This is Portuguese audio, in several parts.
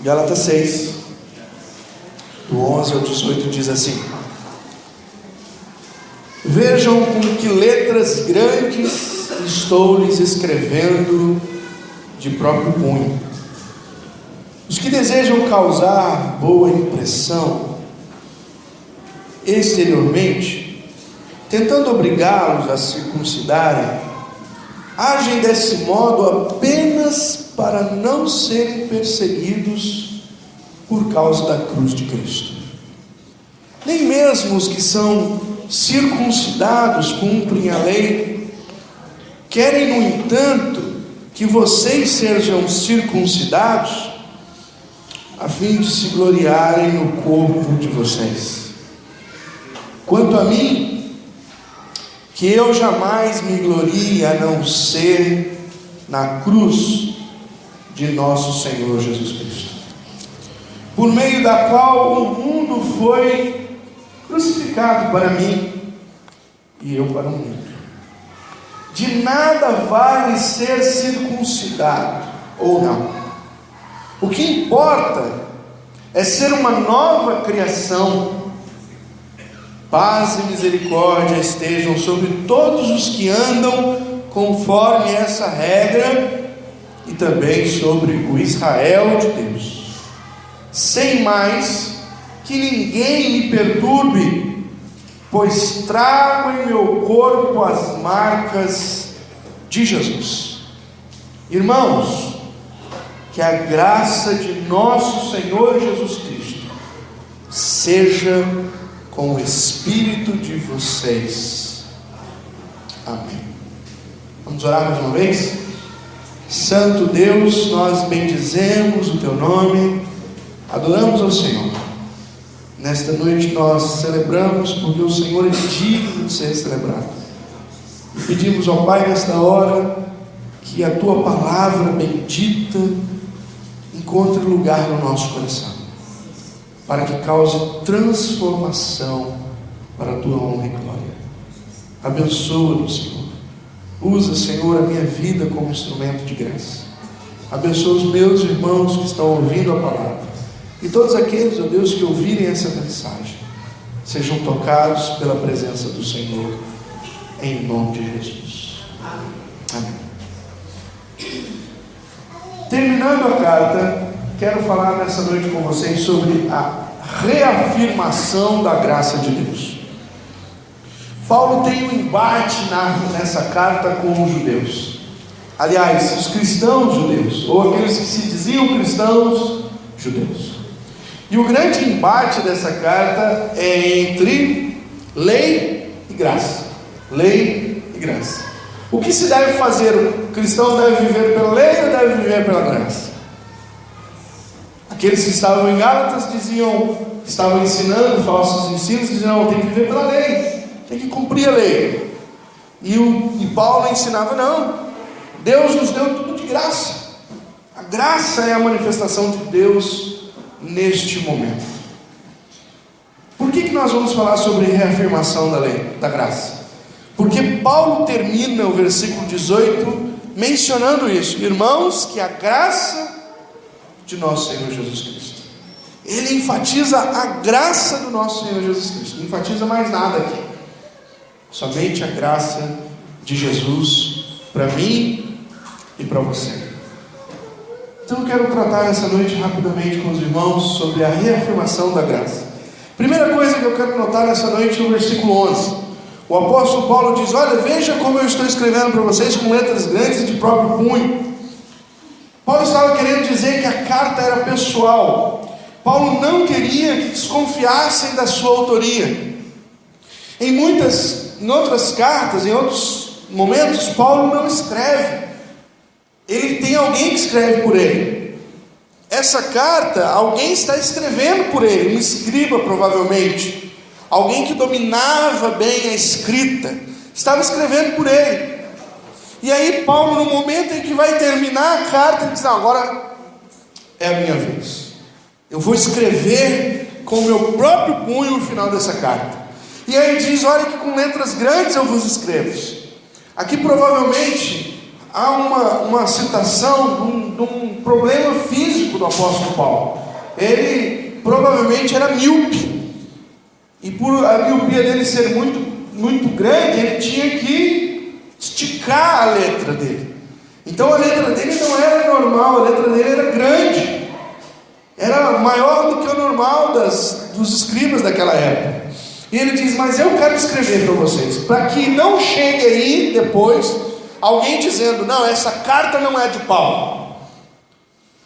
Gálatas 6, do 11 ao 18 diz assim: vejam com que letras grandes estou lhes escrevendo de próprio punho. Os que desejam causar boa impressão exteriormente, tentando obrigá-los a circuncidarem, agem desse modo apenas para não serem perseguidos por causa da cruz de Cristo. Nem mesmo os que são circuncidados cumprem a lei. Querem, no entanto, que vocês sejam circuncidados, a fim de se gloriarem no corpo de vocês. Quanto a mim, que eu jamais me glorie a não ser na cruz de nosso Senhor Jesus Cristo, por meio da qual o mundo foi crucificado para mim e eu para o mundo. De nada vale ser circuncidado ou não. O que importa é ser uma nova criação. Paz e misericórdia estejam sobre todos os que andam conforme essa regra e também sobre o Israel de Deus. Sem mais que ninguém me perturbe, pois trago em meu corpo as marcas de Jesus. Irmãos, que a graça de nosso Senhor Jesus Cristo seja com o espírito de vocês. Amém. Vamos orar mais uma vez? Santo Deus, nós bendizemos o Teu nome, adoramos ao Senhor. Nesta noite nós celebramos porque o Senhor é digno de ser celebrado. E pedimos ao Pai nesta hora que a Tua palavra bendita encontre lugar no nosso coração, para que cause transformação para a Tua honra e glória. Abençoa-nos, Senhor. Usa, Senhor, a minha vida como instrumento de graça. Abençoa os meus irmãos que estão ouvindo a palavra. E todos aqueles, ó Deus, que ouvirem essa mensagem, sejam tocados pela presença do Senhor, em nome de Jesus. Amém. Terminando a carta, quero falar nessa noite com vocês sobre a reafirmação da graça de Deus. Paulo tem um embate nessa carta com os judeus. Aliás, os cristãos judeus, ou aqueles que se diziam cristãos judeus. E o grande embate dessa carta é entre lei e graça. Lei e graça. O que se deve fazer? O cristão deve viver pela lei ou deve viver pela graça? Aqueles que estavam em Gálatas estavam ensinando falsos ensinos, diziam: não, tem que viver pela lei, tem que cumprir a lei. E Paulo ensinava: não, Deus nos deu tudo de graça. A graça é a manifestação de Deus neste momento. Por que nós vamos falar sobre reafirmação da lei, da graça? Porque Paulo termina o versículo 18 mencionando isso: irmãos, que a graça de nosso Senhor Jesus Cristo. Ele enfatiza a graça do nosso Senhor Jesus Cristo, não enfatiza mais nada aqui, somente a graça de Jesus para mim e para você. Então eu quero tratar essa noite rapidamente com os irmãos sobre a reafirmação da graça. Primeira coisa que eu quero notar nessa noite é o versículo 11. O apóstolo Paulo diz: olha, veja como eu estou escrevendo para vocês com letras grandes de próprio punho. Paulo estava querendo dizer que a carta era pessoal. Paulo não queria que desconfiassem da sua autoria. Em outras cartas, em outros momentos, Paulo não escreve. Ele tem alguém que escreve por ele. Essa carta, alguém está escrevendo por ele, um escriba provavelmente, alguém que dominava bem a escrita, estava escrevendo por ele. E aí Paulo, no momento em que vai terminar a carta, ele diz: não, agora é a minha vez, eu vou escrever com o meu próprio punho o final dessa carta. E aí diz: olha que com letras grandes eu vos escrevo. Aqui provavelmente há uma citação de um problema físico do apóstolo Paulo. Ele provavelmente era míope, e por a miopia dele ser muito grande, ele tinha que esticar a letra dele. Então a letra dele não era normal, a letra dele era grande, era maior do que o normal dos escribas daquela época. E ele diz: mas eu quero escrever para vocês, para que não chegue aí depois alguém dizendo: não, essa carta não é de Paulo.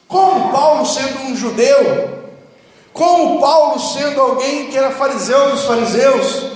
Como Paulo sendo um judeu, como Paulo sendo alguém que era fariseu dos fariseus,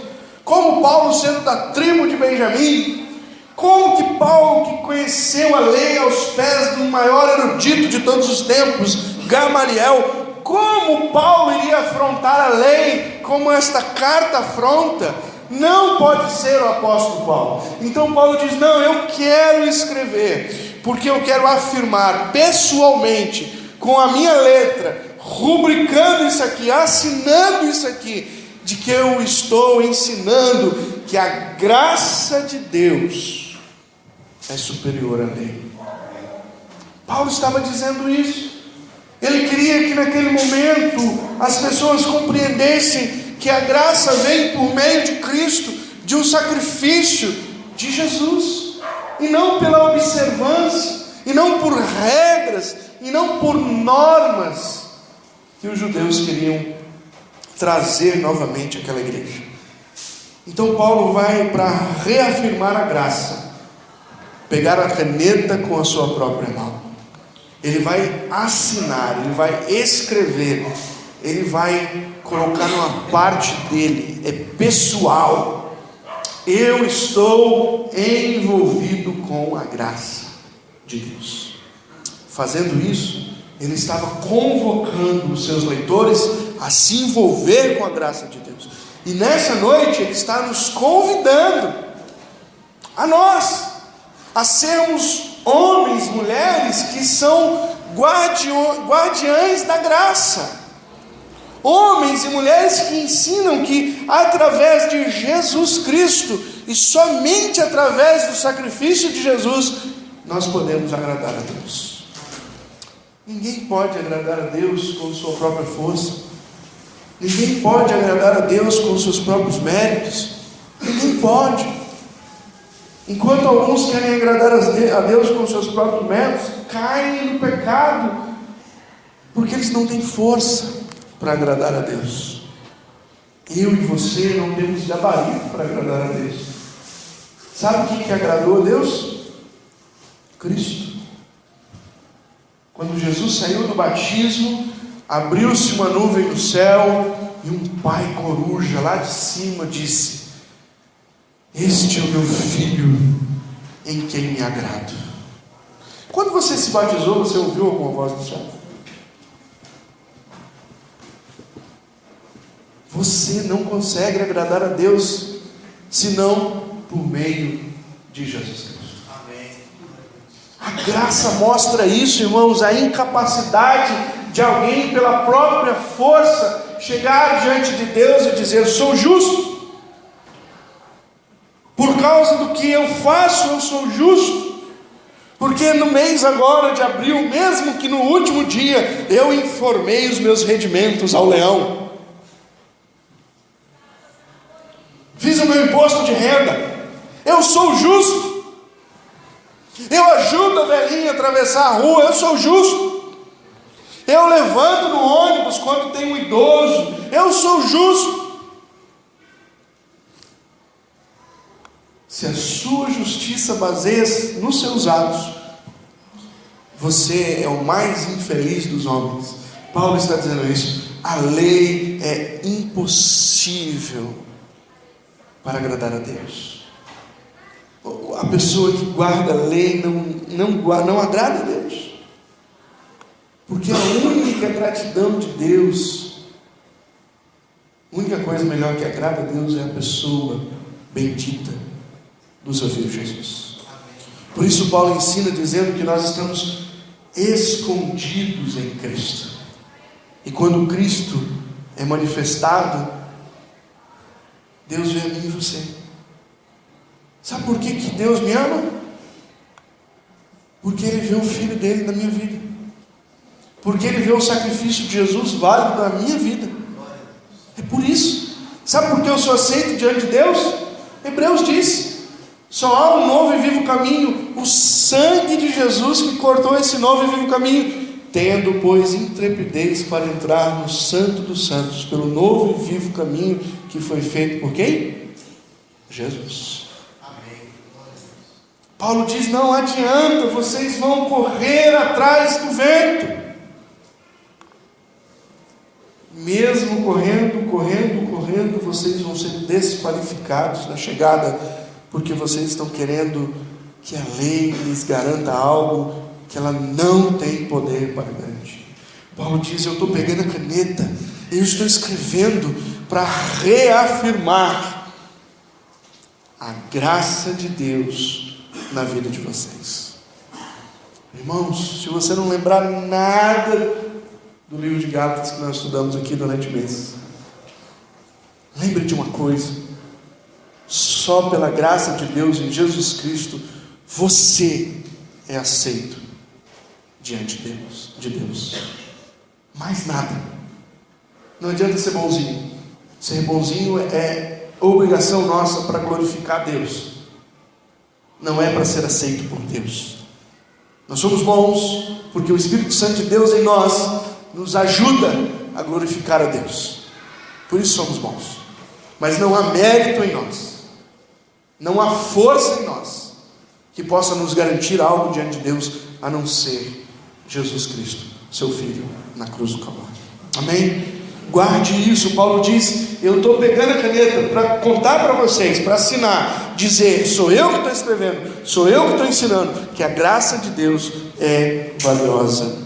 como Paulo sendo da tribo de Benjamim, como que Paulo, que conheceu a lei aos pés do maior erudito de todos os tempos, Gamaliel, como Paulo iria afrontar a lei como esta carta afronta? Não pode ser o apóstolo Paulo. Então Paulo diz: não, eu quero escrever, porque eu quero afirmar pessoalmente, com a minha letra, rubricando isso aqui, assinando isso aqui, de que eu estou ensinando que a graça de Deus é superior à lei. Paulo estava dizendo isso. Ele queria que naquele momento as pessoas compreendessem que a graça vem por meio de Cristo, de um sacrifício de Jesus, e não pela observância, e não por regras, e não por normas que os judeus queriam trazer novamente àquela igreja. Então Paulo vai para reafirmar a graça, pegar a caneta com a sua própria mão. Ele vai assinar, ele vai escrever, ele vai colocar numa parte dele, é pessoal. Eu estou envolvido com a graça de Deus. Fazendo isso, ele estava convocando os seus leitores a se envolver com a graça de Deus. E nessa noite ele está nos convidando a nós a sermos homens, mulheres que são guardiães da graça, homens e mulheres que ensinam que através de Jesus Cristo e somente através do sacrifício de Jesus nós podemos agradar a Deus. Ninguém pode agradar a Deus com sua própria força, ninguém pode agradar a Deus com seus próprios méritos, ninguém pode. Enquanto alguns querem agradar a Deus com seus próprios méritos, caem no pecado, porque eles não têm força para agradar a Deus. Eu e você não temos gabarito para agradar a Deus. Sabe quem que agradou a Deus? Cristo. Quando Jesus saiu do batismo, abriu-se uma nuvem do céu, e um pai coruja lá de cima disse: este é o meu filho em quem me agrado. Quando você se batizou, você ouviu alguma voz do céu? Você não consegue agradar a Deus senão por meio de Jesus Cristo. Amém. A graça mostra isso, irmãos, a incapacidade de alguém pela própria força chegar diante de Deus e dizer: sou justo. Por causa do que eu faço, eu sou justo. Porque no mês agora de abril, mesmo que no último dia, eu informei os meus rendimentos ao leão, fiz o meu imposto de renda, eu sou justo. Eu ajudo a velhinha a atravessar a rua, eu sou justo. Eu levanto no ônibus quando tem um idoso, eu sou justo. Se a sua justiça baseia nos seus atos, você é o mais infeliz dos homens. Paulo está dizendo isso. A lei é impossível para agradar a Deus. A pessoa que guarda a lei não agrada a Deus, porque a única gratidão de Deus, a única coisa melhor que agrada a Deus é a pessoa bendita do seu Filho Jesus. Por isso Paulo ensina dizendo que nós estamos escondidos em Cristo, e quando Cristo é manifestado, Deus vê a mim e você. Sabe por que Deus me ama? Porque ele vê o filho dele na minha vida, porque ele vê o sacrifício de Jesus válido na minha vida. É por isso. Sabe por que eu sou aceito diante de Deus? Hebreus diz: só há um novo e vivo caminho, o sangue de Jesus que cortou esse novo e vivo caminho. Tendo, pois, intrepidez para entrar no Santo dos Santos, pelo novo e vivo caminho que foi feito por quem? Jesus. Amém. Paulo diz: não adianta, vocês vão correr atrás do vento. Mesmo correndo, vocês vão ser desqualificados na chegada, porque vocês estão querendo que a lei lhes garanta algo que ela não tem poder para garantir. Paulo diz: eu estou pegando a caneta, eu estou escrevendo para reafirmar a graça de Deus na vida de vocês. Irmãos, se você não lembrar nada do livro de Gálatas que nós estudamos aqui durante meses, lembre de uma coisa: só pela graça de Deus em Jesus Cristo você é aceito diante de Deus. Mais nada. Não adianta ser bonzinho. Ser bonzinho é obrigação nossa para glorificar Deus, não é para ser aceito por Deus. Nós somos bons porque o Espírito Santo de Deus em nós nos ajuda a glorificar a Deus. Por isso somos bons. Mas não há mérito em nós, não há força em nós que possa nos garantir algo diante de Deus, a não ser Jesus Cristo, seu Filho, na cruz do Calvário. Amém? Guarde isso. Paulo diz: eu estou pegando a caneta para contar para vocês, para assinar, dizer: sou eu que estou escrevendo, sou eu que estou ensinando, que a graça de Deus é valiosa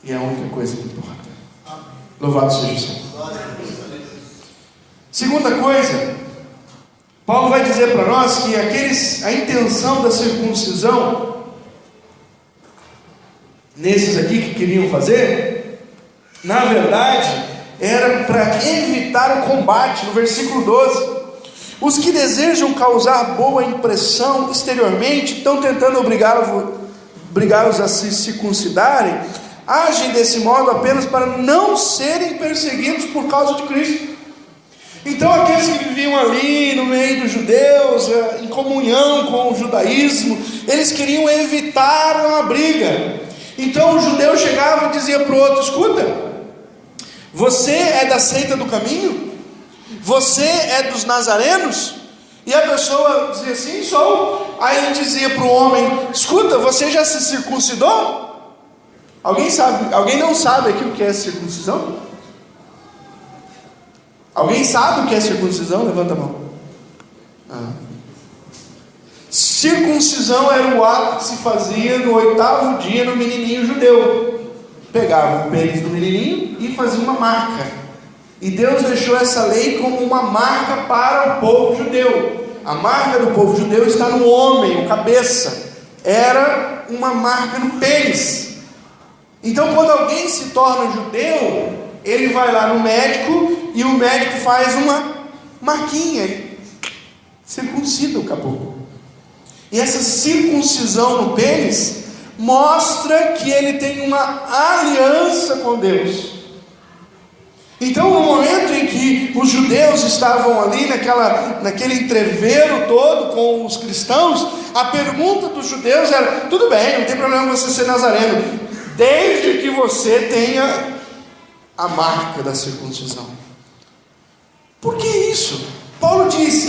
e é a única coisa que importa. Louvado seja o Senhor. Segunda coisa, Paulo vai dizer para nós que a intenção da circuncisão, nesses aqui que queriam fazer, na verdade, era para evitar o combate. No versículo 12: os que desejam causar boa impressão exteriormente estão tentando obrigá-los a se circuncidarem, agem desse modo apenas para não serem perseguidos por causa de Cristo. Então aqueles que viviam ali no meio dos judeus, em comunhão com o judaísmo, eles queriam evitar uma briga. Então o judeu chegava e dizia para o outro: escuta, você é da seita do caminho? Você é dos nazarenos? E a pessoa dizia: sim, sou. Aí ele dizia para o homem: escuta, você já se circuncidou? Alguém sabe? Alguém não sabe aqui o que é circuncisão? Alguém sabe o que é circuncisão? Levanta a mão. Circuncisão era o ato que se fazia no 8º dia no menininho judeu. Pegava o pênis do menininho e fazia uma marca. E Deus deixou essa lei como uma marca para o povo judeu. A marca do povo judeu está no homem, o cabeça. Era uma marca no pênis. Então quando alguém se torna judeu, ele vai lá no médico e o médico faz uma marquinha, ele circuncida o caboclo. E essa circuncisão no pênis mostra que ele tem uma aliança com Deus. Então no momento em que os judeus estavam ali naquele entreveiro todo com os cristãos, a pergunta dos judeus era: tudo bem, não tem problema você ser nazareno, desde que você tenha a marca da circuncisão. Por que isso? Paulo diz: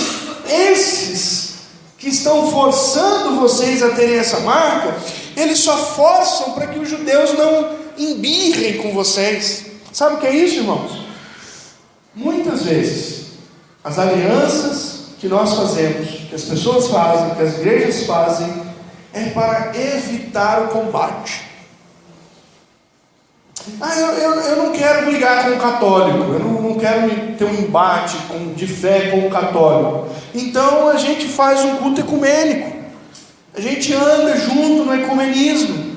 esses que estão forçando vocês a terem essa marca, eles só forçam para que os judeus não embirrem com vocês. Sabe o que é isso, irmãos? Muitas vezes as alianças que nós fazemos, que as pessoas fazem, que as igrejas fazem, é para evitar o combate. Eu não quero brigar com o católico, eu não quero ter um embate de fé com o católico. Então a gente faz um culto ecumênico, a gente anda junto no ecumenismo.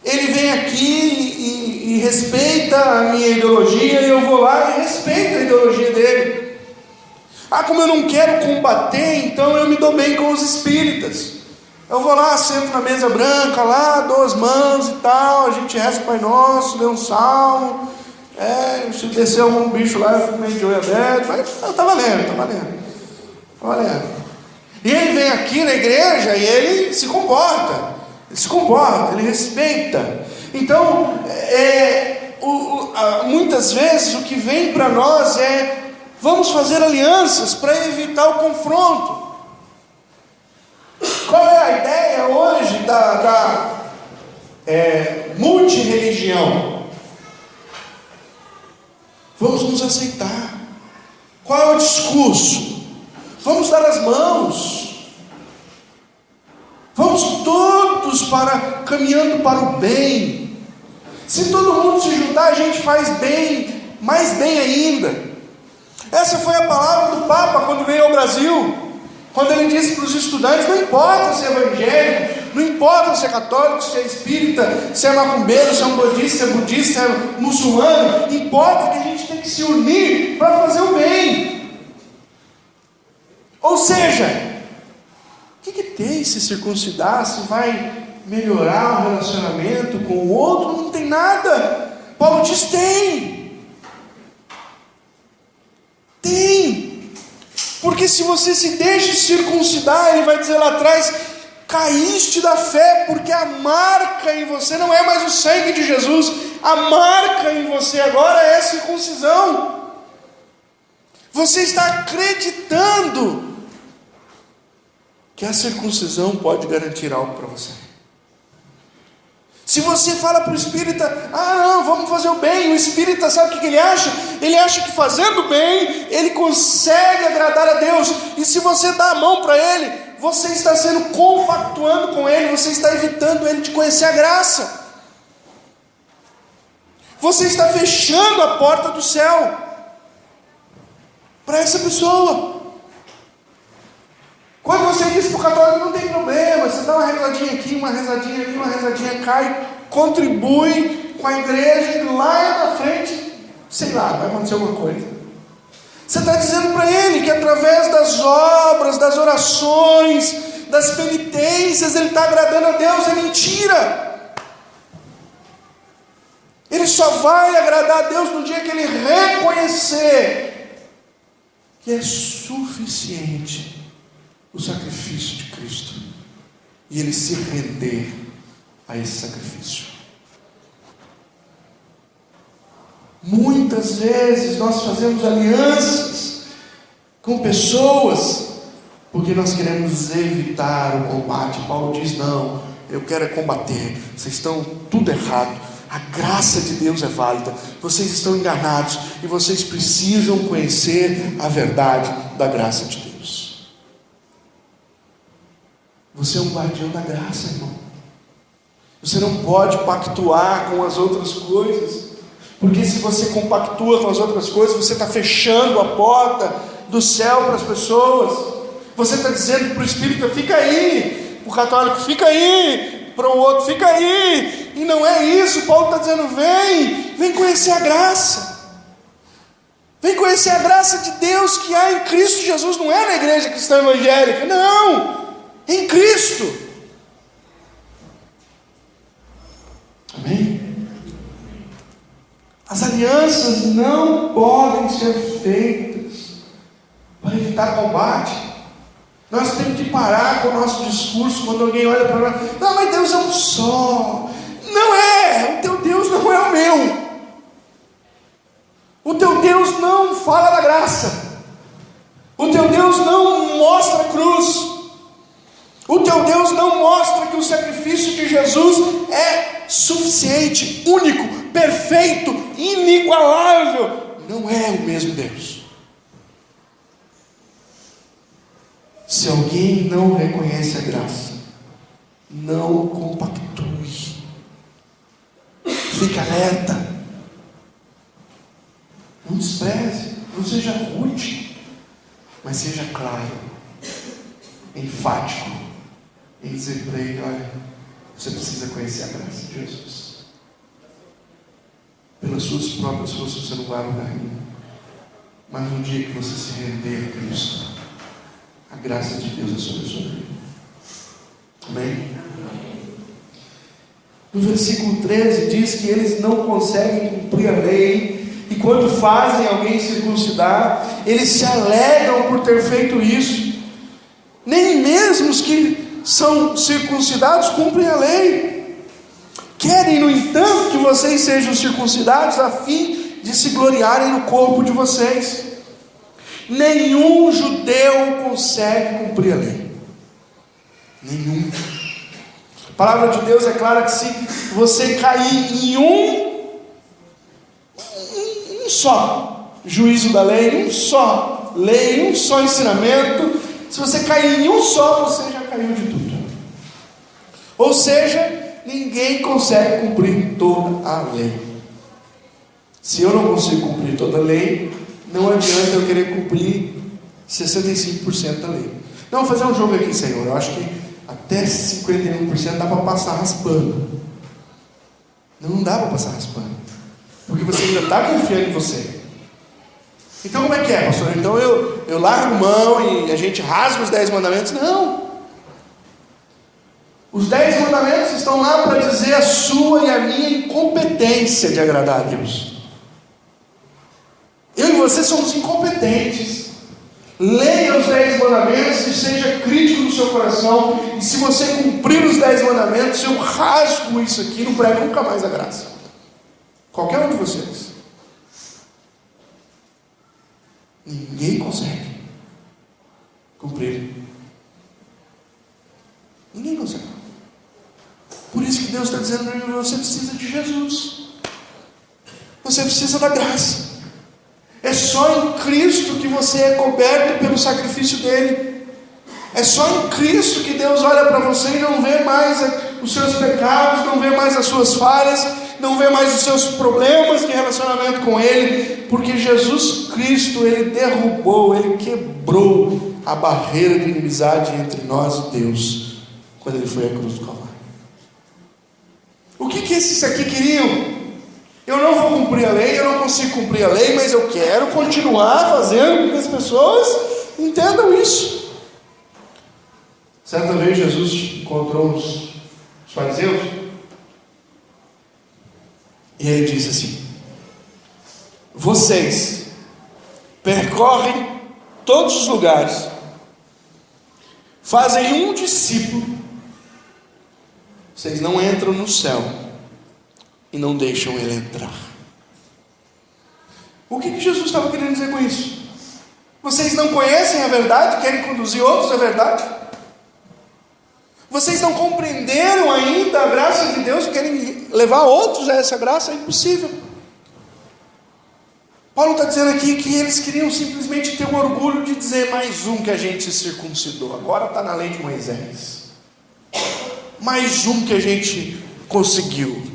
Ele vem aqui e respeita a minha ideologia, e eu vou lá e respeito a ideologia dele. Como eu não quero combater, então eu me dou bem com os espíritas. Eu vou lá, sento na mesa branca lá, dou as mãos e tal, a gente reza o Pai Nosso, lê um salmo, se descer algum bicho lá, eu fico meio de olho aberto, mas tá valendo. E ele vem aqui na igreja e ele se comporta, ele respeita. Então, muitas vezes o que vem para nós vamos fazer alianças para evitar o confronto. Qual é a ideia hoje da multirreligião? Vamos nos aceitar. Qual é o discurso? Vamos dar as mãos. Vamos todos caminhando para o bem. Se todo mundo se juntar, a gente faz bem, mais bem ainda. Essa foi a palavra do Papa quando veio ao Brasil. Quando ele disse para os estudantes, não importa se é evangélico, não importa se é católico, se é espírita, se é macumbeiro, se é um budista, se é budista, se é muçulmano, importa que a gente tem que se unir para fazer o bem. Ou seja, o que tem se circuncidar, se vai melhorar o relacionamento com o outro? Não tem nada. Paulo diz, tem. Porque se você se deixa circuncidar, ele vai dizer lá atrás, caíste da fé, porque a marca em você não é mais o sangue de Jesus, a marca em você agora é a circuncisão. Você está acreditando que a circuncisão pode garantir algo para você. Se você fala para o espírita, não, vamos fazer o bem, o espírita sabe o que ele acha? Ele acha que fazendo bem, ele consegue agradar a Deus. E se você dá a mão para ele, você está sendo compactuando com ele, você está evitando ele de conhecer a graça. Você está fechando a porta do céu para essa pessoa. Quando você diz para o católico, não tem problema, você dá uma rezadinha aqui, uma rezadinha ali, uma rezadinha cai, contribui com a igreja, e lá na frente, sei lá, vai acontecer alguma coisa. Você está dizendo para ele que através das obras, das orações, das penitências, ele está agradando a Deus. É mentira. Ele só vai agradar a Deus no dia que ele reconhecer que é suficiente o sacrifício de Cristo, e ele se render a esse sacrifício. Muitas vezes nós fazemos alianças com pessoas porque nós queremos evitar o combate. Paulo diz, não, eu quero combater, vocês estão tudo errado, a graça de Deus é válida, vocês estão enganados, e vocês precisam conhecer a verdade da graça de Deus. Você é um guardião da graça, irmão. Você não pode pactuar com as outras coisas, porque se você compactua com as outras coisas, você está fechando a porta do céu para as pessoas. Você está dizendo para o espírita, fica aí, para o católico, fica aí, para o outro, fica aí, e não é isso. Paulo está dizendo, vem conhecer a graça, vem conhecer a graça de Deus que há em Cristo Jesus. Não é na igreja cristã evangélica, não, em Cristo. Amém? As alianças não podem ser feitas para evitar combate. Nós temos que parar com o nosso discurso quando alguém olha para nós, não, mas Deus é um só. Não é, o teu Deus não é o meu. O teu Deus não fala da graça. O teu Deus não mostra a cruz. O teu Deus não mostra que o sacrifício de Jesus é suficiente, único, perfeito, inigualável. Não é o mesmo Deus. Se alguém não reconhece a graça, não compactue. Fique alerta. Não despreze, não seja rude, mas seja claro, enfático, em dizer para ele, olha, você precisa conhecer a graça de Jesus. Pelas suas próprias forças você não vai a lugar nenhum, mas no dia que você se render a Cristo, a graça de Deus é sobre a sua vida. Amém? No versículo 13 diz que eles não conseguem cumprir a lei, e quando fazem alguém circuncidar, eles se alegram por ter feito isso. Nem mesmo os que são circuncidados cumprem a lei. Querem, no entanto, que vocês sejam circuncidados a fim de se gloriarem no corpo de vocês. Nenhum judeu consegue cumprir a lei. Nenhum. A palavra de Deus é clara que se você cair em um só juízo da lei, um só lei, um só ensinamento, se você cair em um só, você já caiu de tudo. Ou seja, ninguém consegue cumprir toda a lei. Se eu não consigo cumprir toda a lei, não adianta eu querer cumprir 65% da lei. Não, vou fazer um jogo aqui, Senhor. Eu acho que até 51% dá para passar raspando. Não dá para passar raspando, porque você ainda está confiando em você. Então como é que é, pastor? Então eu largo mão e a gente rasga os 10 mandamentos? Não. Os 10 mandamentos estão lá para dizer a sua e a minha incompetência de agradar a Deus. Eu e você somos incompetentes. Leia os 10 mandamentos e seja crítico no seu coração. E se você cumprir os 10 mandamentos, eu rasgo isso aqui e não prego nunca mais a graça. Qualquer um de vocês. Ninguém consegue cumprir. Ninguém consegue. Por isso que Deus está dizendo para mim: você precisa de Jesus. Você precisa da graça. É só em Cristo que você é coberto pelo sacrifício dele. É só em Cristo que Deus olha para você e não vê mais os seus pecados, não vê mais as suas falhas, não vê mais os seus problemas de relacionamento com ele, porque Jesus Cristo, ele derrubou, ele quebrou a barreira de inimizade entre nós e Deus, quando ele foi à cruz do Calvário. O que esses aqui queriam? Eu não vou cumprir a lei, eu não consigo cumprir a lei, mas eu quero continuar fazendo com que as pessoas entendam isso. Certa vez Jesus encontrou os fariseus e ele disse assim: vocês percorrem todos os lugares, fazem um discípulo, vocês não entram no céu e não deixam ele entrar. O que Jesus estava querendo dizer com isso? Vocês não conhecem a verdade, querem conduzir outros à verdade? Vocês não compreenderam ainda a graça de Deus, querem levar outros a essa graça? É impossível. Paulo está dizendo aqui que eles queriam simplesmente ter o orgulho de dizer: mais um que a gente circuncidou, agora está na lei de Moisés, mais um que a gente conseguiu.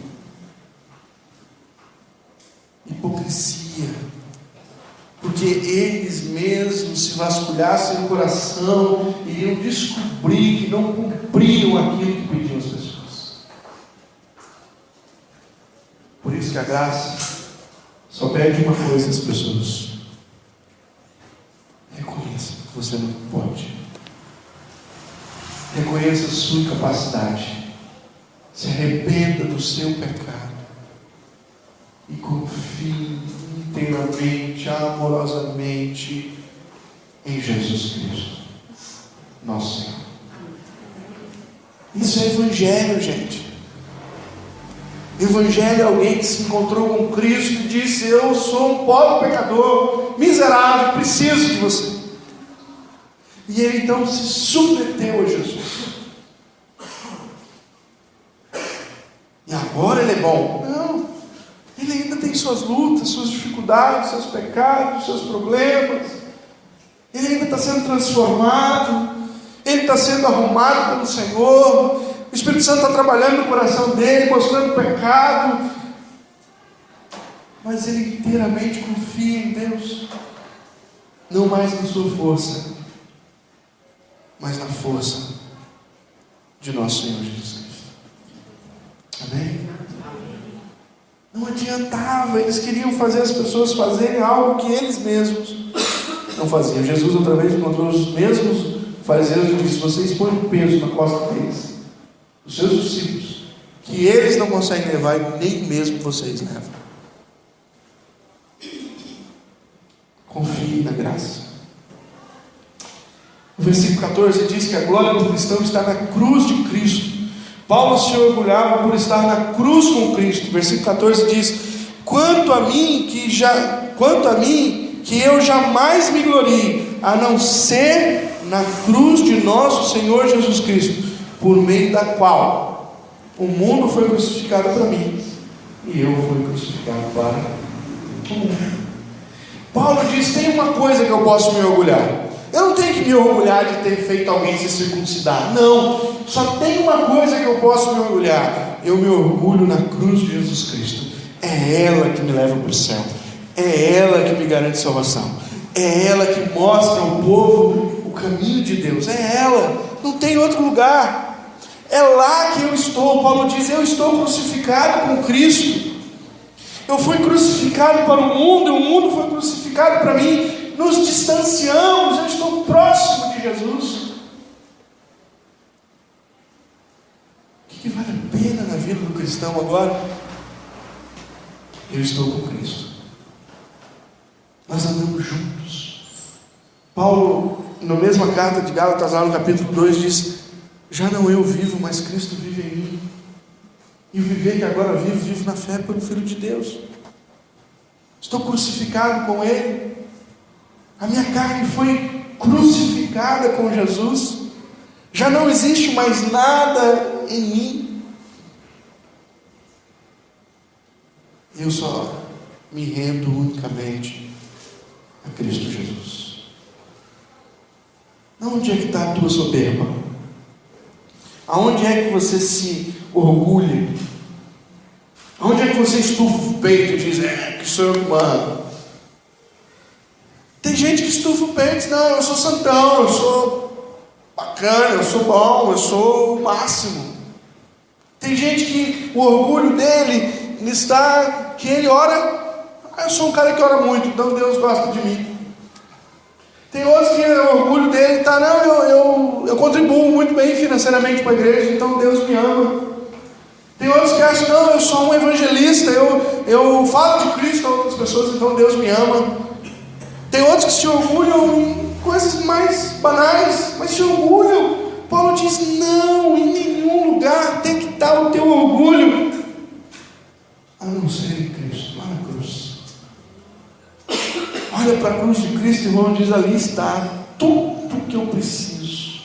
Hipocrisia, porque eles mesmos, se vasculhassem o coração, iriam descobrir que não cumpriam aquilo que pediam as pessoas. Por isso que a graça só pede uma coisa às pessoas: reconheça que você não pode, reconheça a sua incapacidade, se arrependa do seu pecado e confie inteiramente, amorosamente em Jesus Cristo, nosso Senhor. Isso é evangelho, gente. Evangelho é alguém que se encontrou com Cristo e disse: eu sou um pobre pecador, miserável, preciso de você. E ele então se submeteu a Jesus. E agora ele é bom? Não. Ele ainda tem suas lutas, suas dificuldades, seus pecados, seus problemas. Ele ainda está sendo transformado. Ele está sendo arrumado pelo Senhor. O Espírito Santo está trabalhando no coração dele, mostrando o pecado. Mas ele inteiramente confia em Deus. Não mais na sua força, mas na força de nosso Senhor Jesus Cristo. Amém? Não adiantava, eles queriam fazer as pessoas fazerem algo que eles mesmos não faziam. Jesus outra vez encontrou os mesmos fariseus e disse: vocês põem um peso na costa deles os seus discípulos, que eles não conseguem levar e nem mesmo vocês levam. Confie na graça. O versículo 14 diz que a glória do cristão está na cruz de Cristo. Paulo se orgulhava por estar na cruz com Cristo. O versículo 14 diz: quanto a mim, que eu jamais me glorie, a não ser na cruz de nosso Senhor Jesus Cristo, por meio da qual o mundo foi crucificado para mim, e eu fui crucificado para o mundo. Paulo diz: tem uma coisa que eu posso me orgulhar. Eu não tenho que me orgulhar de ter feito alguém se circuncidar. Não, só tem uma coisa que eu posso me orgulhar. Eu me orgulho na cruz de Jesus Cristo. É ela que me leva para o céu. É ela que me garante salvação. É ela que mostra ao povo o caminho de Deus. É ela, não tem outro lugar. É lá que eu estou. Paulo diz: eu estou crucificado com Cristo. Eu fui crucificado para o mundo, e o mundo foi crucificado para mim. Nos distanciamos, eu estou próximo de Jesus. O que vale a pena na vida do cristão agora? Eu estou com Cristo. Nós andamos juntos. Paulo, na mesma carta de Gálatas, lá no capítulo 2, diz: já não eu vivo, mas Cristo vive em mim. E o viver que agora vivo na fé pelo Filho de Deus. Estou crucificado com Ele. A minha carne foi crucificada com Jesus. Já não existe mais nada em mim. Eu só me rendo unicamente a Cristo Jesus. Onde é que está a tua soberba? Aonde é que você se orgulha? Aonde é que você estufa o peito e diz: que sou eu que mando? Tem gente que estufa o peito e diz: não, eu sou santão, eu sou bacana, eu sou bom, eu sou o máximo. Tem gente que o orgulho dele está que ele ora: eu sou um cara que ora muito, então Deus gosta de mim. Tem outros que o orgulho dele está: não, eu contribuo muito bem financeiramente para a igreja, então Deus me ama. Tem outros que acham: não, eu sou um evangelista, eu falo de Cristo a outras pessoas, então Deus me ama. Tem outros que se orgulham em coisas mais banais, mas se orgulham. Paulo diz: não, em nenhum lugar tem que estar o teu orgulho, a não ser em Cristo, lá na cruz. Olha para a cruz de Cristo, irmão, diz: ali está tudo que eu preciso.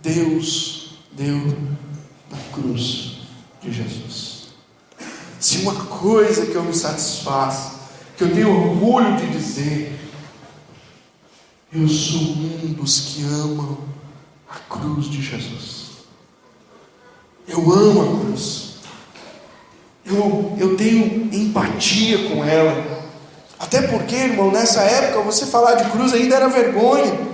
Deus deu na cruz de Jesus. Se uma coisa que eu me satisfaço, que eu tenho orgulho de dizer: eu sou um dos que amam a cruz de Jesus. Eu amo a cruz. Eu tenho empatia com ela. Até porque, irmão, nessa época você falar de cruz ainda era vergonha.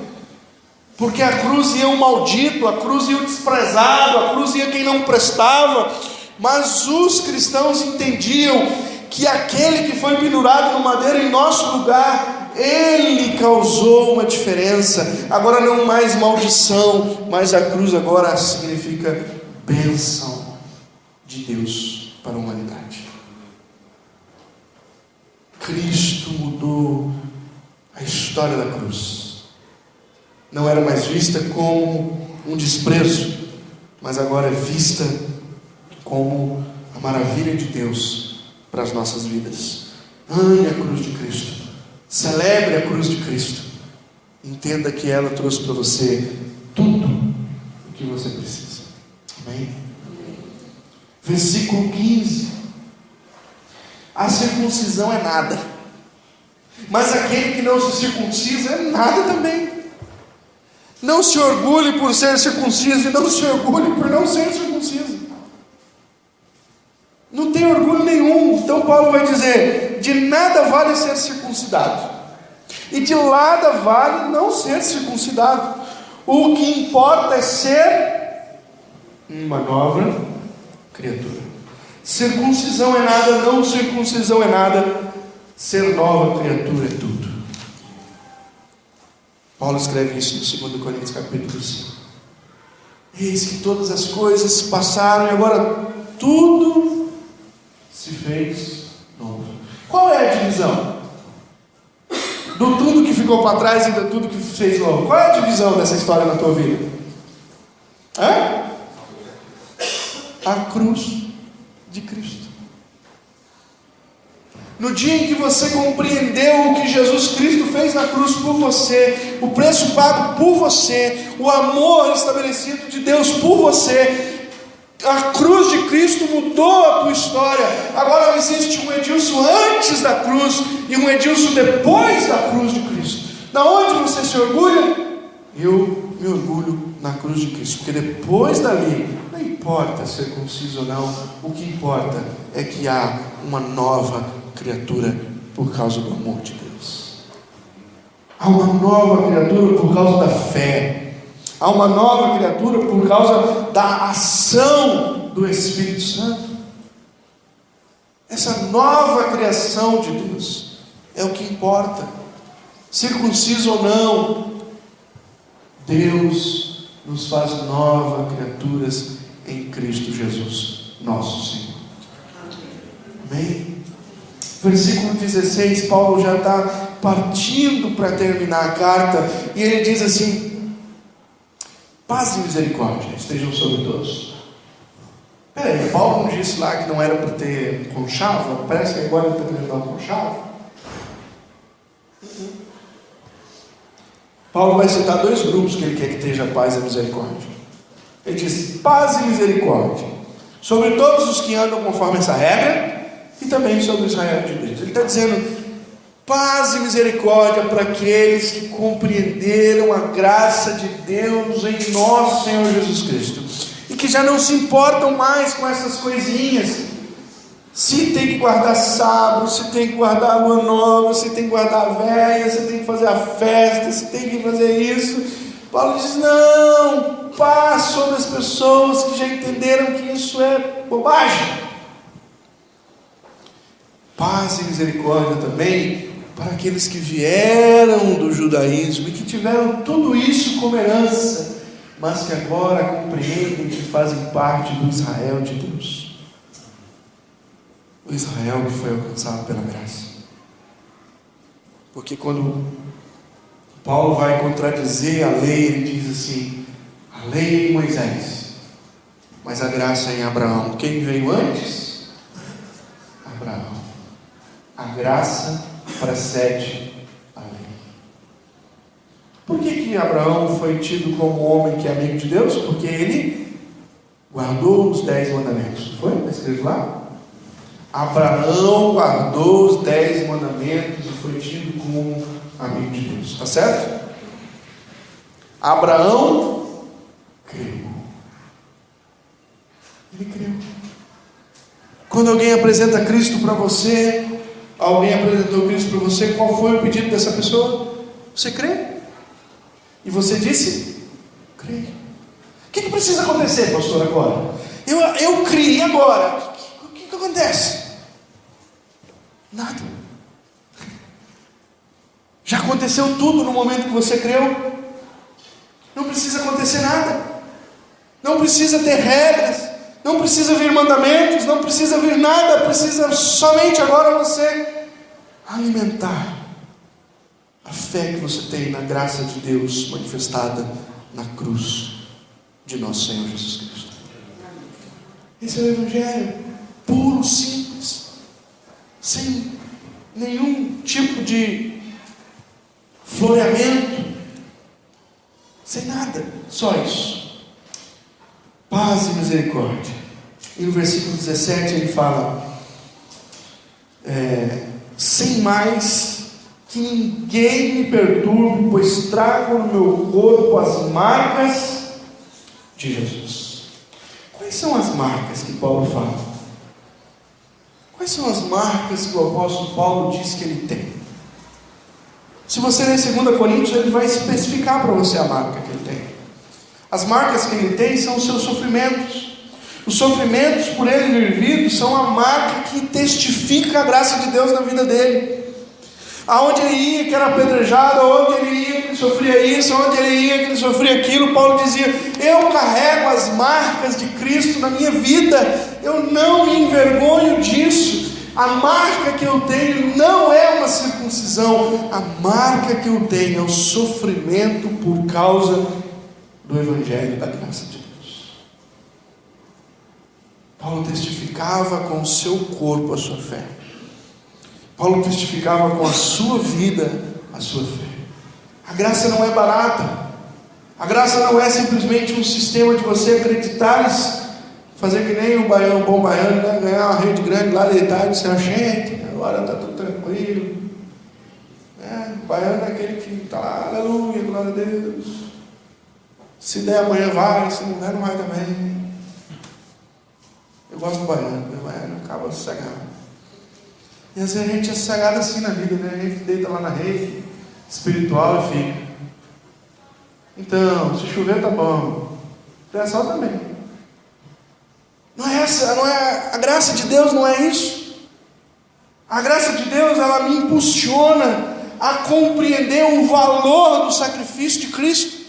Porque a cruz ia o maldito, a cruz ia o desprezado, a cruz ia quem não prestava. Mas os cristãos entendiam que aquele que foi pendurado no madeiro em nosso lugar, ele causou uma diferença. Agora não mais maldição, mas a cruz agora significa bênção de Deus para a humanidade. Cristo mudou a história da cruz. Não era mais vista como um desprezo, mas agora é vista como a maravilha de Deus para as nossas vidas. Ame a cruz de Cristo, celebre a cruz de Cristo, entenda que ela trouxe para você tudo o que você precisa. Amém? Versículo 15: a circuncisão é nada, mas aquele que não se circuncisa é nada também. Não se orgulhe por ser circunciso, e não se orgulhe por não ser circunciso. Não tem orgulho nenhum. Então Paulo vai dizer: de nada vale ser circuncidado, e de nada vale não ser circuncidado. O que importa é ser uma nova criatura. Circuncisão é nada, não circuncisão é nada, ser nova criatura é tudo. Paulo escreve isso no 2 Coríntios capítulo 5. Eis que todas as coisas passaram e agora tudo se fez novo. Qual é a divisão do tudo que ficou para trás e do tudo que se fez novo? Qual é a divisão dessa história na tua vida? A cruz de Cristo. No dia em que você compreendeu o que Jesus Cristo fez na cruz por você, o preço pago por você, o amor estabelecido de Deus por você, a cruz de Cristo mudou a tua história. Agora não existe um Edilson antes da cruz e um Edilson depois da cruz de Cristo. Da onde você se orgulha? Eu me orgulho na cruz de Cristo, porque depois dali, não importa circunciso ou não, o que importa é que há uma nova criatura por causa do amor de Deus. Há uma nova criatura por causa da fé. Há uma nova criatura por causa da ação do Espírito Santo. Essa nova criação de Deus é o que importa. Circunciso ou não, Deus nos faz novas criaturas em Cristo Jesus, nosso Senhor. Amém? Versículo 16, Paulo já está partindo para terminar a carta, e ele diz assim: paz e misericórdia estejam sobre todos. Peraí, Paulo não disse lá que não era para ter conchavo? Parece que agora ele está querendo dar um conchavo. Paulo vai citar dois grupos que ele quer que esteja paz e misericórdia. Ele diz: paz e misericórdia sobre todos os que andam conforme essa regra, e também sobre o Israel de Deus. Ele está dizendo paz e misericórdia para aqueles que compreenderam a graça de Deus em nosso Senhor Jesus Cristo, e que já não se importam mais com essas coisinhas. Se tem que guardar sábado, se tem que guardar a lua nova, se tem que guardar a véia, se tem que fazer a festa, se tem que fazer isso, Paulo diz: não, paz sobre as pessoas que já entenderam que isso é bobagem. Paz e misericórdia também para aqueles que vieram do judaísmo e que tiveram tudo isso como herança, mas que agora compreendem que fazem parte do Israel de Deus, o Israel que foi alcançado pela graça. Porque quando Paulo vai contradizer a lei, ele diz assim: a lei é em Moisés, mas a graça é em Abraão. Quem veio antes? Abraão. A graça precede a lei. Por que Abraão foi tido como homem que é amigo de Deus? Porque ele guardou os 10 mandamentos. Não foi? Está escrito lá? Abraão guardou os 10 mandamentos e foi tido como amigo de Deus. Está certo? Abraão creu. Ele creu. Quando alguém apresenta Cristo para você, alguém apresentou Cristo para você, qual foi o pedido dessa pessoa? Você crê? E você disse: creio. O que precisa acontecer, pastor, agora? Eu criei agora. O que acontece? Nada. Já aconteceu tudo no momento que você creu. Não precisa acontecer nada. Não precisa ter regras. Não precisa vir mandamentos, não precisa vir nada, precisa somente agora você alimentar a fé que você tem na graça de Deus manifestada na cruz de nosso Senhor Jesus Cristo. Esse é o Evangelho puro, simples, sem nenhum tipo de floreamento, sem nada, só isso. Paz e misericórdia. E no versículo 17 ele fala: sem mais que ninguém me perturbe, pois trago no meu corpo as marcas de Jesus. Quais são as marcas que Paulo fala? Quais são as marcas que o apóstolo Paulo diz que ele tem? Se você ler 2 Coríntios, ele vai especificar para você a marca que ele tem. As marcas que ele tem são os seus sofrimentos. Os sofrimentos por ele vividos são a marca que testifica a graça de Deus na vida dele. Aonde ele ia que era apedrejado, aonde ele ia que ele sofria isso, onde ele ia, que ele sofria aquilo. Paulo dizia: eu carrego as marcas de Cristo na minha vida, eu não me envergonho disso. A marca que eu tenho não é uma circuncisão, a marca que eu tenho é o sofrimento por causa do Evangelho da graça de Deus. Paulo testificava com o seu corpo a sua fé. Paulo testificava com a sua vida a sua fé. A graça não é barata. A graça não é simplesmente um sistema de você acreditar, fazer que nem um baiano, um bom baiano, né? Ganhar uma rede grande lá, deitar e dizer: gente, agora está tudo tranquilo. O baiano é aquele que está lá, aleluia, glória a Deus. Se der amanhã vai, se não der não vai também. Eu gosto do baiano, o baiano acaba sossegado. E às vezes a gente é sossegado assim na vida, né? A gente deita lá na rede espiritual e fica: então, se chover tá bom, se der sol também. Não é a graça de Deus não é isso. A graça de Deus, ela me impulsiona a compreender o valor do sacrifício de Cristo.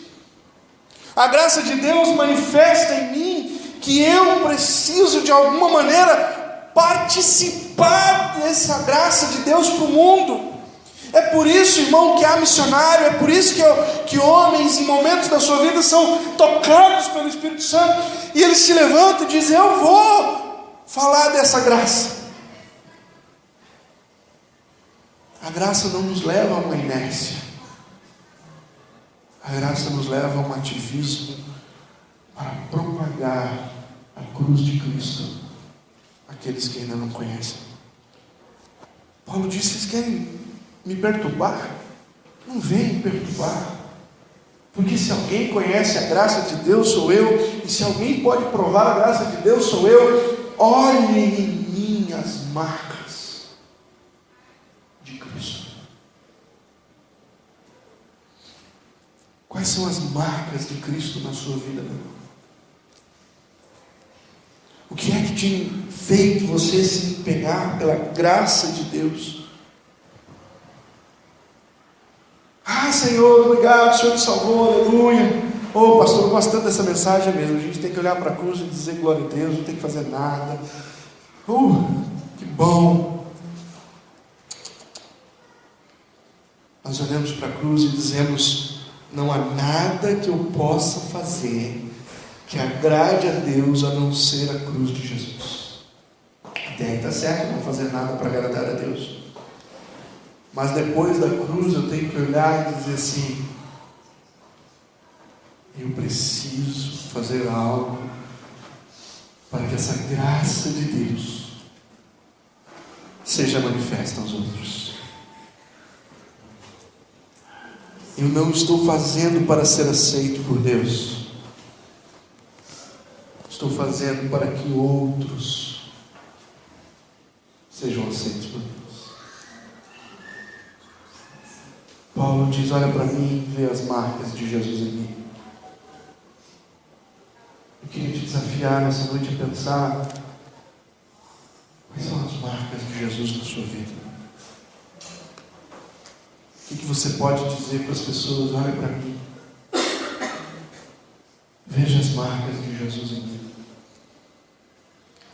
A graça de Deus manifesta em mim que eu preciso de alguma maneira participar dessa graça de Deus para o mundo. É por isso, irmão, que há missionário, é por isso que homens em momentos da sua vida são tocados pelo Espírito Santo, e eles se levantam e dizem: eu vou falar dessa graça. A graça não nos leva a uma inércia, a graça nos leva a um ativismo para propagar a cruz de Cristo àqueles que ainda não conhecem. Paulo disse: vocês querem me perturbar? Não vem me perturbar, porque se alguém conhece a graça de Deus sou eu, e se alguém pode provar a graça de Deus sou eu. Olhem em mim as marcas de Cristo. Quais são as marcas de Cristo na sua vida, meu irmão? O que é que tem feito você se empenhar pela graça de Deus? Ah, Senhor, obrigado, o Senhor me salvou, aleluia. Pastor, eu gosto tanto dessa mensagem mesmo. A gente tem que olhar para a cruz e dizer glória a Deus, não tem que fazer nada. Que bom. Nós olhamos para a cruz e dizemos: não há nada que eu possa fazer que agrade a Deus a não ser a cruz de Jesus. Até aí está certo, não fazer nada para agradar a Deus. Mas depois da cruz eu tenho que olhar e dizer assim: eu preciso fazer algo para que essa graça de Deus seja manifesta aos outros. Eu não estou fazendo para ser aceito por Deus, estou fazendo para que outros sejam aceitos por Deus. Paulo diz: olha para mim e vê as marcas de Jesus em mim. Eu queria te desafiar nessa noite a pensar: quais são as marcas de Jesus na sua vida? O que você pode dizer para as pessoas? Olha para mim, veja as marcas de Jesus em mim.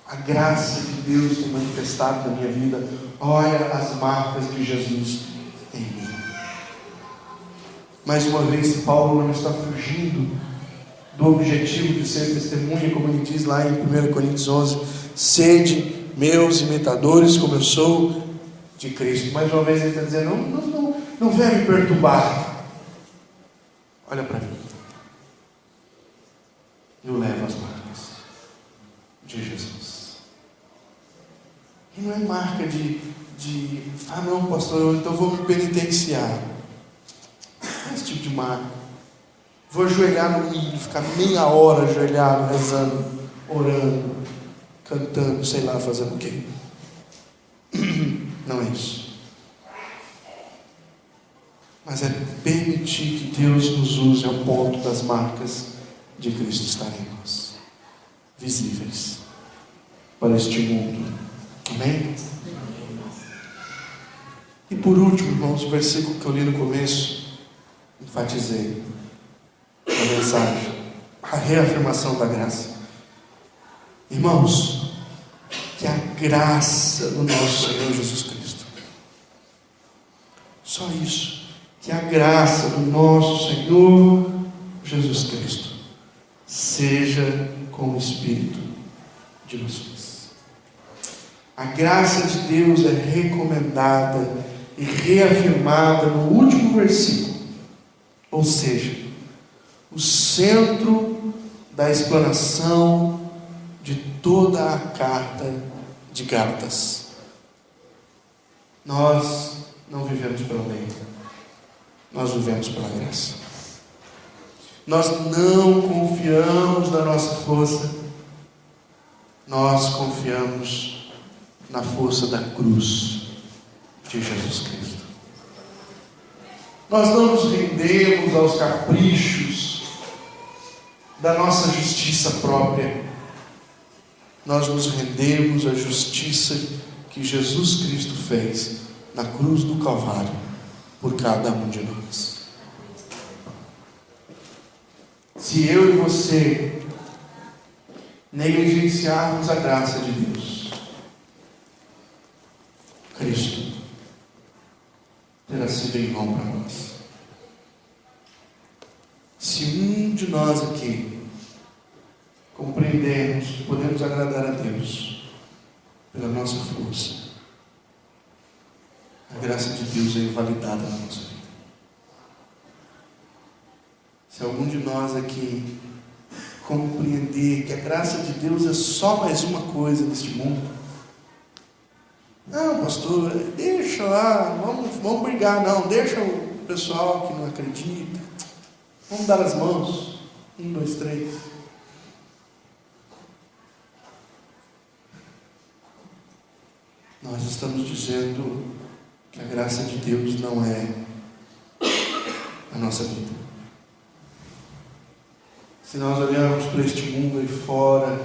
A graça de Deus tem manifestado na minha vida. Olha as marcas de Jesus em mim. Mais uma vez, Paulo não está fugindo do objetivo de ser testemunha, como ele diz lá em 1 Coríntios 11: sede meus imitadores, como eu sou de Cristo. Mais uma vez ele está dizendo: não venha me perturbar. Olha para mim, eu levo as marcas de Jesus. E não é marca de não, pastor, então vou me penitenciar. Esse tipo de marca. Vou ajoelhar no milho, ficar meia hora ajoelhado, rezando, orando, cantando, sei lá, fazendo o quê. Não é isso. Mas é permitir que Deus nos use ao ponto das marcas de Cristo estarem em nós, visíveis para este mundo. Amém? E por último, irmãos, o versículo que eu li no começo, enfatizei na mensagem a reafirmação da graça. Irmãos, que a graça do nosso Senhor Jesus Cristo, só isso, que a graça do nosso Senhor Jesus Cristo seja com o Espírito de vocês. A graça de Deus é recomendada e reafirmada no último versículo, ou seja, o centro da explanação de toda a carta de Gálatas. Nós não vivemos pela lei, nós vivemos pela graça. Nós não confiamos na nossa força, nós confiamos na força da cruz de Jesus Cristo. Nós não nos rendemos aos caprichos da nossa justiça própria, nós nos rendemos à justiça que Jesus Cristo fez na cruz do Calvário por cada um de nós. Se eu e você negligenciarmos a graça de Deus, Cristo terá sido em vão para nós. Se um de nós aqui compreendermos que podemos agradar a Deus pela nossa força, a graça de Deus é invalidada na nossa vida. Se algum de nós aqui compreender que a graça de Deus é só mais uma coisa neste mundo, não, pastor, deixa lá, vamos brigar, não, deixa o pessoal que não acredita, vamos dar as mãos, 1, 2, 3. Nós estamos dizendo que a graça de Deus não é a nossa vida. Se nós olharmos para este mundo aí fora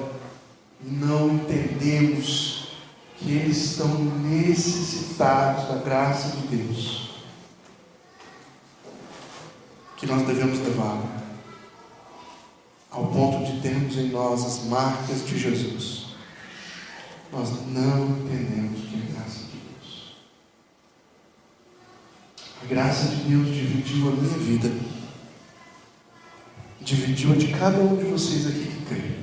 e não entendemos que eles estão necessitados da graça de Deus, que nós devemos levar ao ponto de termos em nós as marcas de Jesus, nós não entendemos que é graça de Deus. A graça de Deus dividiu a minha vida, dividiu a de cada um de vocês aqui que crê.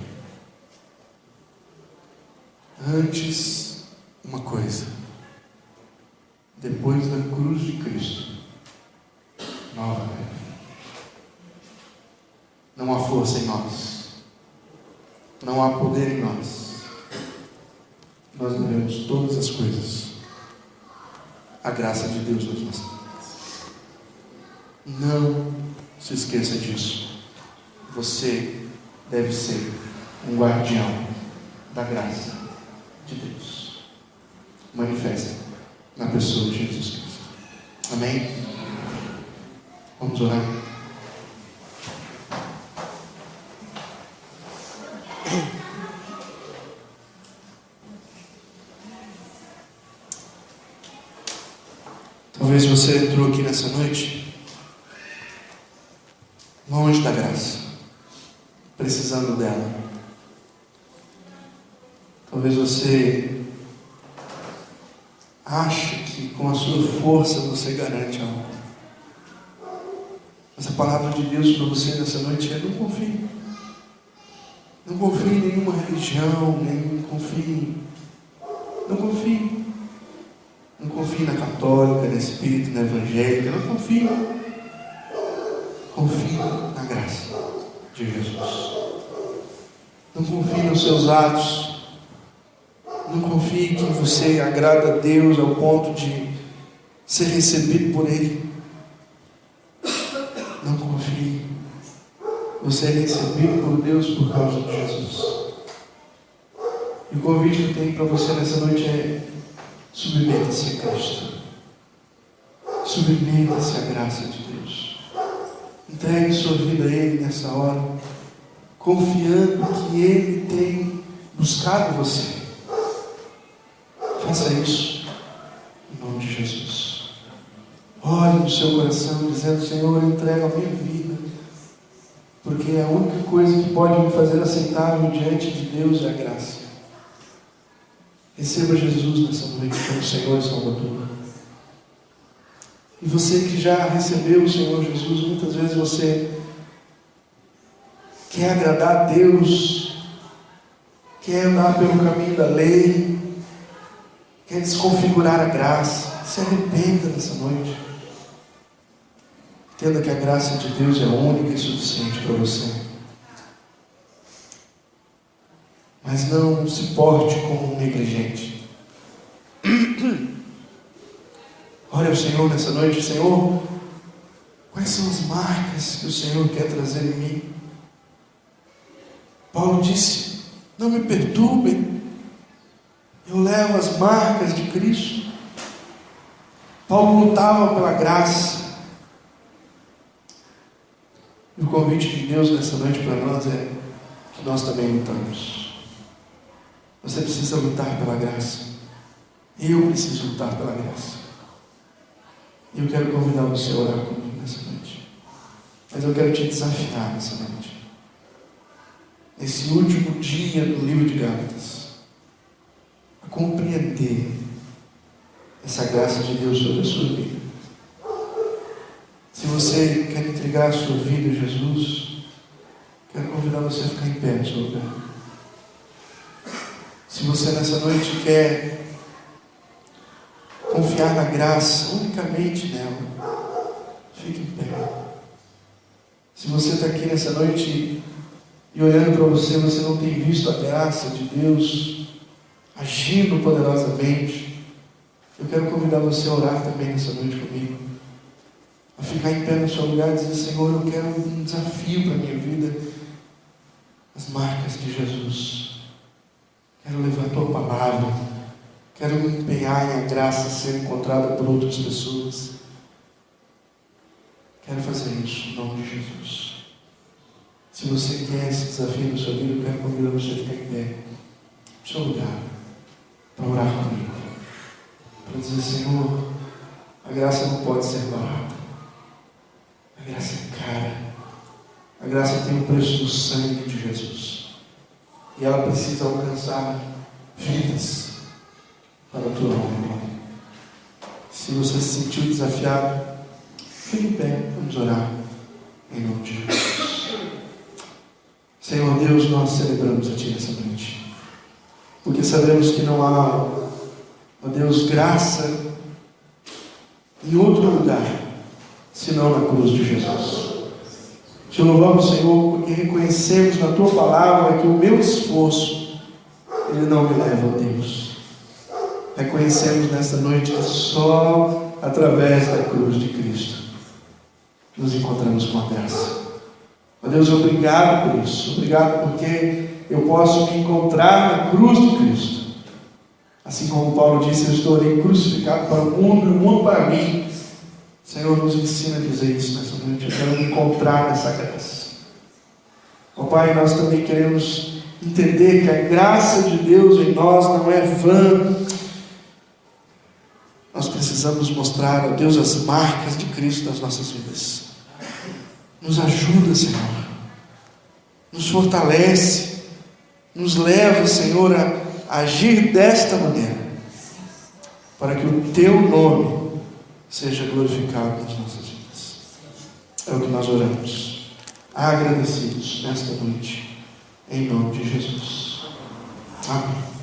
Antes, uma coisa, depois da cruz de Cristo, nova vida. Não há força em nós, não há poder em nós. Nós devemos todas as coisas à graça de Deus nas nossas vidas. Não se esqueça disso. Você deve ser um guardião da graça de Deus, manifesta na pessoa de Jesus Cristo. Amém? Vamos orar. Talvez você entrou aqui nessa noite longe da graça, precisando dela. Talvez você ache que com a sua força você garante algo. Mas a palavra de Deus para você nessa noite é: não confie. Não confie em nenhuma religião, nem confie. Não confie. Não confie na católica, na espírita, na evangélica. Não confie. Confie na graça de Jesus. Não confie nos seus atos. Não confie que você agrada a Deus ao ponto de ser recebido por Ele. Não confie. Você é recebido por Deus por causa de Jesus. E o convite que eu tenho para você nessa noite é: submeta-se a Cristo. Submeta-se à graça de Deus. Entregue sua vida a Ele nessa hora, confiando que Ele tem buscado você. Faça isso em nome de Jesus. Ore no seu coração, dizendo: Senhor, eu entrego a minha vida, porque a única coisa que pode me fazer aceitável diante de Deus é a graça. Receba Jesus nessa noite como Senhor e Salvador. E você que já recebeu o Senhor Jesus, muitas vezes você quer agradar a Deus, quer andar pelo caminho da lei, quer desconfigurar a graça. Se arrependa nessa noite. Entenda que a graça de Deus é única e suficiente para você. Mas não se porte como um negligente. Ore ao Senhor nessa noite: Senhor, quais são as marcas que o Senhor quer trazer em mim? Paulo disse: não me perturbem, eu levo as marcas de Cristo. Paulo lutava pela graça. E o convite de Deus nessa noite para nós é que nós também lutamos. Você precisa lutar pela graça. Eu preciso lutar pela graça. E eu quero convidar você a orar comigo nessa noite. Mas eu quero te desafiar nessa noite. Nesse último dia do livro de Gálatas, a compreender essa graça de Deus sobre a sua vida. Se você quer entregar a sua vida a Jesus, quero convidar você a ficar em pé no seu lugar. Se você nessa noite quer confiar na graça, unicamente nela, fique em pé. Se você está aqui nessa noite e olhando para você, você não tem visto a graça de Deus agindo poderosamente, eu quero convidar você a orar também nessa noite comigo. A ficar em pé no seu lugar e dizer: Senhor, eu quero um desafio para a minha vida, as marcas de Jesus. Quero levar a tua palavra, quero me empenhar em a graça ser encontrada por outras pessoas. Quero fazer isso em nome de Jesus. Se você quer esse desafio na sua vida, eu quero convidar você a ficar em pé no seu lugar, para orar comigo, para dizer: Senhor, a graça não pode ser barata. A graça é cara. A graça tem o preço do sangue de Jesus. E ela precisa alcançar vidas para a tua honra. Se você se sentiu desafiado, fique em pé, vamos orar em nome de Jesus. Senhor Deus, nós celebramos a Ti nessa noite, porque sabemos que não há, ó Deus, graça em outro lugar senão na cruz de Jesus. Te louvamos, Senhor, porque reconhecemos na Tua palavra que o meu esforço, ele não me leva a Deus. Reconhecemos nesta noite que só através da cruz de Cristo nos encontramos com a graça. Ó Deus, obrigado por isso. Obrigado porque eu posso me encontrar na cruz de Cristo. Assim como Paulo disse: eu estou ali crucificado para o mundo e o mundo para mim. Senhor, nos ensina a dizer isso nessa noite. Eu quero me encontrar nessa graça. Ó Pai, nós também queremos entender que a graça de Deus em nós não é vã. Nós precisamos mostrar a Deus as marcas de Cristo nas nossas vidas. Nos ajuda, Senhor. Nos fortalece. Nos leva, Senhor, a agir desta maneira, para que o Teu nome seja glorificado nas nossas vidas. É o que nós oramos, agradecidos nesta noite, em nome de Jesus. Amém.